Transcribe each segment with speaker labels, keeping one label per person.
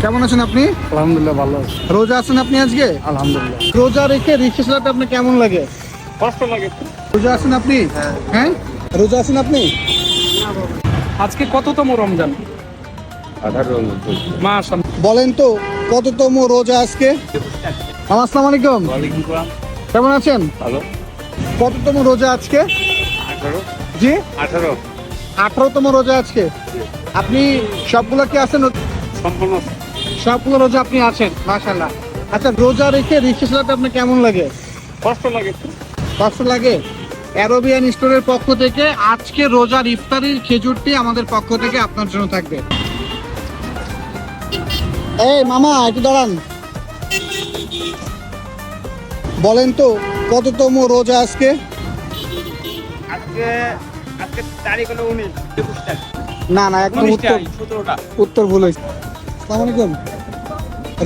Speaker 1: কেমন আছেন আপনি?
Speaker 2: আলহামদুলিল্লাহ ভালো আছি।
Speaker 1: রোজা আছেন আপনি আজকে?
Speaker 2: আলহামদুলিল্লাহ।
Speaker 1: রোজা রেখে রিক্সা চালাতে আপনার কেমন লাগে?
Speaker 2: কষ্ট লাগে।
Speaker 1: রোজা আছেন আপনি? হ্যাঁ, রোজা আছেন আপনি?
Speaker 2: আজকে কততম রমজান?
Speaker 3: 18
Speaker 2: মাশাআল্লাহ।
Speaker 1: বলেন তো কততম রোজা আজকে? আসসালামু আলাইকুম,
Speaker 3: ওয়ালাইকুম আসসালাম।
Speaker 1: কেমন আছেন?
Speaker 3: ভালো।
Speaker 1: কততম রোজা আজকে?
Speaker 3: 18
Speaker 1: জি,
Speaker 3: 18
Speaker 1: 18তম রোজা আজকে। আপনি সবগুলো কি আছেন?
Speaker 3: সম্পূর্ণ
Speaker 1: সবগুলো রোজা আপনি আছেন, মাশাআল্লাহ। আচ্ছা, রোজা রেখে রিক্সা চালাতে আপনার কেমন লাগে?
Speaker 3: কষ্ট লাগে।
Speaker 1: কষ্ট লাগে? অ্যারোবিয়ান স্টোরের পক্ষ থেকে আজকে রোজার ইফতারির খেজুরটি আমাদের পক্ষ থেকে আপনার জন্য থাকবে। এই মামা একটু দাঁড়ান। বলেন তো কততম রোজা আজকে?
Speaker 3: আজকে তারিখ হলো 19
Speaker 1: না না, একদম উত্তর
Speaker 3: 17টা।
Speaker 1: উত্তর ভুল হয়েছে। আসসালামু আলাইকুম,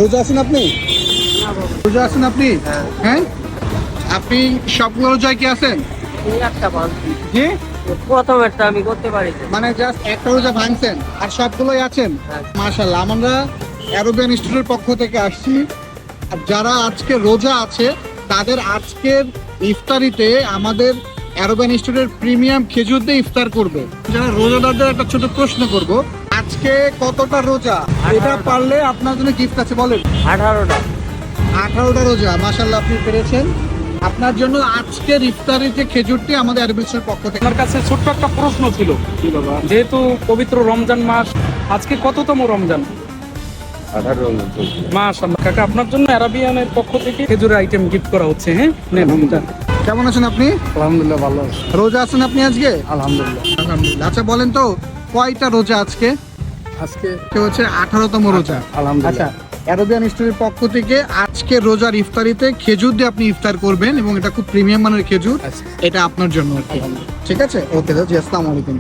Speaker 1: রোজা আছেন আপনি? রোজা আছেন আপনি? হ্যাঁ, আপনি সবগুলো রোজায় কি আছেন? জি,
Speaker 4: প্রথম একটা আমি করতে পারি না।
Speaker 1: মানে জাস্ট একটা রোজা ভাঙছেন আর সবগুলোই আছেন? মাশাআল্লাহ, আমরা অ্যারোবিয়ান স্টোরের পক্ষ থেকে আসছি। আর যারা আজকে রোজা আছে তাদের আজকের ইফতারিতে আমাদের অ্যারোবিয়ান স্টোরের প্রিমিয়াম খেজুর দিয়ে ইফতার করবে। যারা রোজাদারদের একটা ছোট প্রশ্ন করব, আজকে কতটা রোজা? এটা পারলে আপনার জন্য গিফট আছে। বলেন।
Speaker 4: 18টা।
Speaker 1: 18টা রোজা। মাশাআল্লাহ, আপনি পেরেছেন। আপনার জন্য আজকের ইফতারির যে খেজুরটি আমাদের অ্যারোবিয়ান স্টোরের পক্ষ থেকে।
Speaker 2: আপনার কাছে ছোট্ট একটা প্রশ্ন ছিল। যেহেতু পবিত্র রমজান মাস, আজকে কততম রমজান?
Speaker 3: 18
Speaker 2: মাশাআল্লাহ। কাকা, আপনার জন্য অ্যারাবিয়ানের পক্ষ থেকে খেজুরের আইটেম গিফট করা হচ্ছে। হ্যাঁ, নেন এটা।
Speaker 1: কেমন আছেন আপনি?
Speaker 2: আলহামদুলিল্লাহ ভালো আছি।
Speaker 1: রোজা আছেন আপনি আজকে?
Speaker 2: আলহামদুলিল্লাহ।
Speaker 1: আলহামদুলিল্লাহ। আচ্ছা, বলেন তো কয়টা রোজা আজকে?
Speaker 2: আজকে
Speaker 1: হচ্ছে 18তম রোজা।
Speaker 2: আলহামদুলিল্লাহ।
Speaker 1: আচ্ছা, অ্যারোবিয়ান স্টোরের পক্ষ থেকে আজকে রোজার ইফতারিতে খেজুর দিয়ে আপনি ইফতার করবেন এবং এটা খুব প্রিমিয়াম মানের খেজুর।
Speaker 2: আচ্ছা।
Speaker 1: এটা আপনার জন্য আর কি। ঠিক আছে, ওকে জি, আসসালামু আলাইকুম।